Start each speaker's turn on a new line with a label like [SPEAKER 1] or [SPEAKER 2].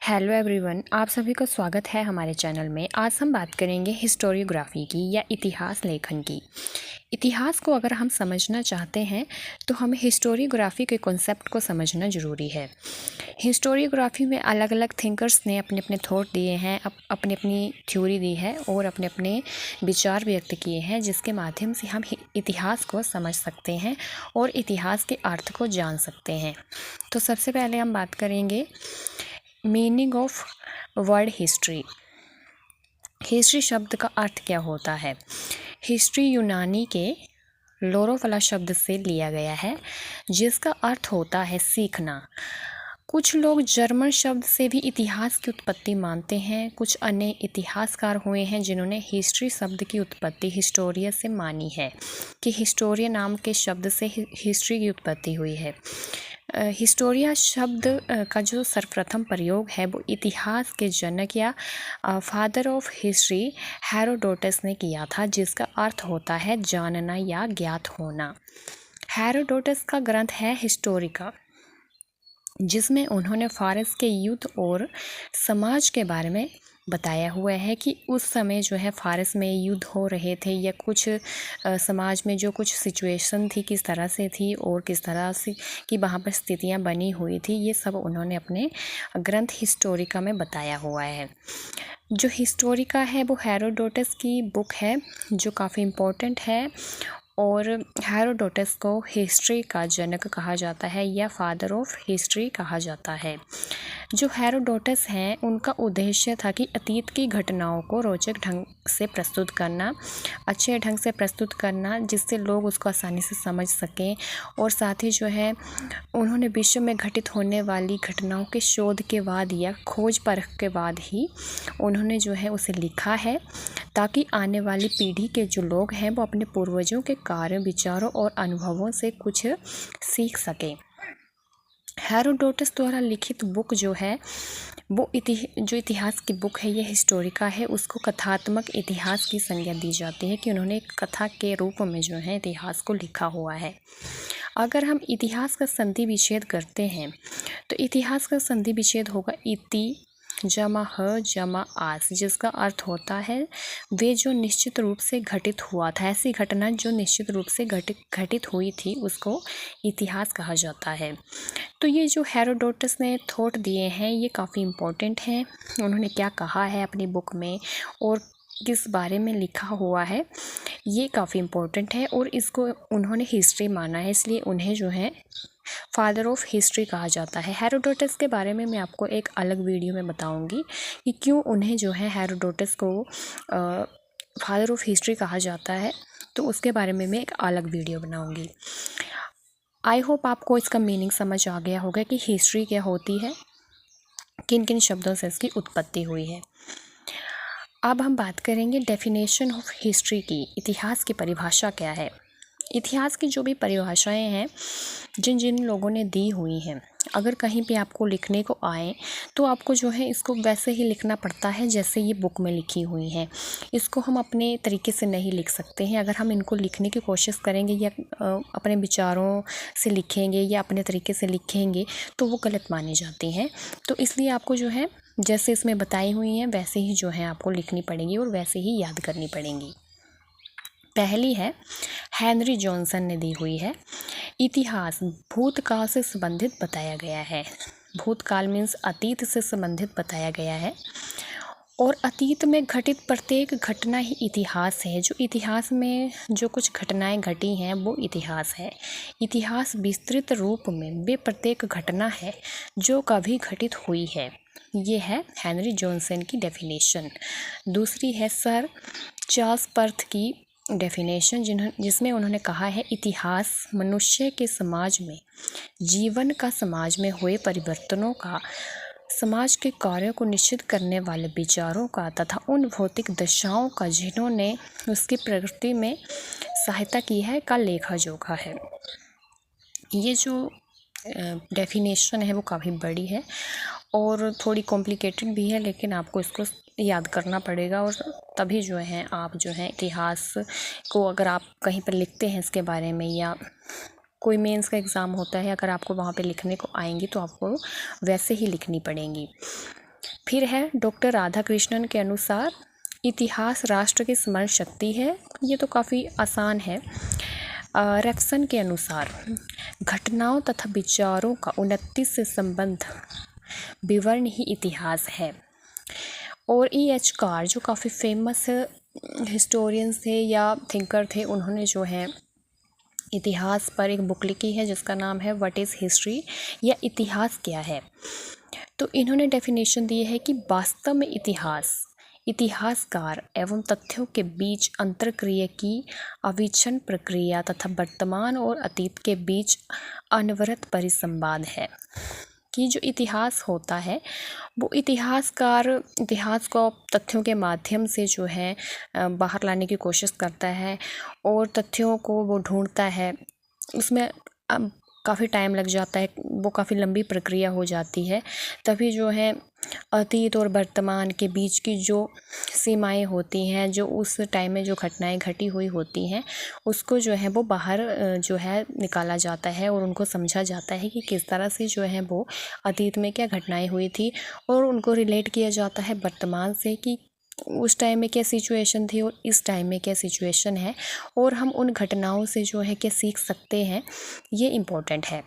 [SPEAKER 1] Hello everyone, आप सभी का स्वागत है हमारे चैनल में। आज हम बात करेंगे हिस्टोरियोग्राफी की या इतिहास लेखन की। इतिहास को अगर हम समझना चाहते हैं तो हमें हिस्टोरियोग्राफी के कॉन्सेप्ट को समझना ज़रूरी है। हिस्टोरियोग्राफी में अलग अलग थिंकर्स ने अपने अपने थॉट दिए हैं, अपनी अपनी थ्योरी दी है और अपने अपने विचार व्यक्त किए हैं, जिसके माध्यम से हम इतिहास को समझ सकते हैं और इतिहास के अर्थ को जान सकते हैं। तो सबसे पहले हम बात करेंगे meaning of word history. History शब्द का अर्थ क्या होता है? हिस्ट्री यूनानी के लोरोफला शब्द से लिया गया है, जिसका अर्थ होता है सीखना। कुछ लोग जर्मन शब्द से भी इतिहास की उत्पत्ति मानते हैं। कुछ अन्य इतिहासकार हुए हैं जिन्होंने हिस्ट्री शब्द की उत्पत्ति हिस्टोरिया से मानी है कि हिस्टोरिया नाम के शब्द से हिस्ट्री की उत्पत्ति हुई है। हिस्टोरिया शब्द का जो सर्वप्रथम प्रयोग है वो इतिहास के जनक या फादर ऑफ हिस्ट्री हेरोडोटस ने किया था, जिसका अर्थ होता है जानना या ज्ञात होना। हेरोडोटस का ग्रंथ है हिस्टोरिका, जिसमें उन्होंने फारस के युद्ध और समाज के बारे में बताया हुआ है कि उस समय जो है फारस में युद्ध हो रहे थे या कुछ समाज में जो कुछ सिचुएशन थी किस तरह से थी और किस तरह से कि वहाँ पर स्थितियाँ बनी हुई थी, ये सब उन्होंने अपने ग्रंथ हिस्टोरिका में बताया हुआ है। जो हिस्टोरिका है वो हेरोडोटस की बुक है जो काफ़ी इम्पोर्टेंट है और हेरोडोटस को हिस्ट्री का जनक कहा जाता है या फादर ऑफ हिस्ट्री कहा जाता है। जो हेरोडोटस हैं उनका उद्देश्य था कि अतीत की घटनाओं को रोचक ढंग से प्रस्तुत करना, अच्छे ढंग से प्रस्तुत करना, जिससे लोग उसको आसानी से समझ सकें। और साथ ही जो है उन्होंने विश्व में घटित होने वाली घटनाओं के शोध के बाद या खोज परख के बाद ही उन्होंने जो है उसे लिखा है, ताकि आने वाली पीढ़ी के जो लोग हैं वो अपने पूर्वजों के कार्यों, विचारों और अनुभवों से कुछ सीख सकें। हेरोडोटस द्वारा लिखित बुक जो है वो जो इतिहास की बुक है ये हिस्टोरिका है, उसको कथात्मक इतिहास की संज्ञा दी जाती है कि उन्होंने कथा के रूप में जो है इतिहास को लिखा हुआ है। अगर हम इतिहास का संधि विच्छेद करते हैं तो इतिहास का संधि विच्छेद होगा इति जमा ह जमा आस, जिसका अर्थ होता है वे जो निश्चित रूप से घटित हुआ था, ऐसी घटना जो निश्चित रूप से घटित हुई थी उसको इतिहास कहा जाता है। तो ये जो हेरोडोटस ने थॉट दिए हैं ये काफ़ी इम्पोर्टेंट हैं। उन्होंने क्या कहा है अपनी बुक में और किस बारे में लिखा हुआ है ये काफ़ी इम्पोर्टेंट है और इसको उन्होंने हिस्ट्री माना है, इसलिए उन्हें जो है फादर ऑफ हिस्ट्री कहा जाता है। हेरोडोटस के बारे में मैं आपको एक अलग वीडियो में बताऊंगी कि क्यों उन्हें जो है हेरोडोटस को फादर ऑफ हिस्ट्री कहा जाता है, तो उसके बारे में मैं एक अलग वीडियो बनाऊंगी। आई होप आपको इसका मीनिंग समझ आ गया होगा कि हिस्ट्री क्या होती है, किन किन शब्दों से इसकी उत्पत्ति हुई है। अब हम बात करेंगे डेफिनेशन ऑफ हिस्ट्री की। इतिहास की परिभाषा क्या है? इतिहास की जो भी परिभाषाएं हैं जिन जिन लोगों ने दी हुई हैं, अगर कहीं पे आपको लिखने को आए तो आपको जो है इसको वैसे ही लिखना पड़ता है जैसे ये बुक में लिखी हुई हैं। इसको हम अपने तरीके से नहीं लिख सकते हैं। अगर हम इनको लिखने की कोशिश करेंगे या अपने विचारों से लिखेंगे या अपने तरीके से लिखेंगे तो वो गलत मानी जाती हैं। तो इसलिए आपको जो है जैसे इसमें बताई हुई हैं वैसे ही जो है आपको लिखनी पड़ेगी और वैसे ही याद करनी पड़ेंगी। पहली है हेनरी जॉनसन ने दी हुई है, इतिहास भूतकाल से संबंधित बताया गया है। भूतकाल मीन्स अतीत से संबंधित बताया गया है और अतीत में घटित प्रत्येक घटना ही इतिहास है। जो इतिहास में जो कुछ घटनाएं घटी हैं वो इतिहास है। इतिहास विस्तृत रूप में वे प्रत्येक घटना है जो कभी घटित हुई है। ये है हेनरी जॉनसन की डेफिनेशन। दूसरी है सर चार्ल्स पर्थ की डेफिनेशन, जिसमें उन्होंने कहा है इतिहास मनुष्य के समाज में जीवन का, समाज में हुए परिवर्तनों का, समाज के कार्यों को निश्चित करने वाले विचारों का तथा उन भौतिक दशाओं का जिन्होंने उसकी प्रगति में सहायता की है का लेखा जोखा है। ये जो डेफिनेशन है वो काफ़ी बड़ी है और थोड़ी कॉम्प्लिकेटेड भी है, लेकिन आपको इसको याद करना पड़ेगा और तभी जो है आप जो है इतिहास को अगर आप कहीं पर लिखते हैं इसके बारे में या कोई मेंस का एग्ज़ाम होता है, अगर आपको वहाँ पे लिखने को आएंगी तो आपको वैसे ही लिखनी पड़ेंगी। फिर है डॉक्टर राधाकृष्णन के अनुसार इतिहास राष्ट्र की स्मरण शक्ति है। ये तो काफ़ी आसान है। रेफसन के अनुसार घटनाओं तथा विचारों का उन्नति से संबंध विवरण ही इतिहास है। और E.H. कार जो काफ़ी फेमस हिस्टोरियंस थे या थिंकर थे, उन्होंने जो है इतिहास पर एक बुक लिखी है जिसका नाम है व्हाट इज़ हिस्ट्री, या इतिहास क्या है। तो इन्होंने डेफिनेशन दी है कि वास्तव में इतिहासकार एवं तथ्यों के बीच अंतर्क्रिया की अविच्छिन्न प्रक्रिया तथा वर्तमान और अतीत के बीच अनवरत परिसंवाद है। कि जो इतिहास होता है वो इतिहासकार इतिहास को तथ्यों के माध्यम से जो है बाहर लाने की कोशिश करता है और तथ्यों को वो ढूंढता है। उसमें काफ़ी टाइम लग जाता है, वो काफ़ी लंबी प्रक्रिया हो जाती है। तभी जो है अतीत और वर्तमान के बीच की जो सीमाएं होती हैं, जो उस टाइम में जो घटनाएं घटी हुई होती हैं, उसको जो है वो बाहर जो है निकाला जाता है और उनको समझा जाता है कि किस तरह से जो है वो अतीत में क्या घटनाएं हुई थी, और उनको रिलेट किया जाता है वर्तमान से कि उस टाइम में क्या सिचुएशन थी और इस टाइम में क्या सिचुएशन है, और हम उन घटनाओं से जो है क्या सीख सकते हैं, ये इम्पोर्टेंट है।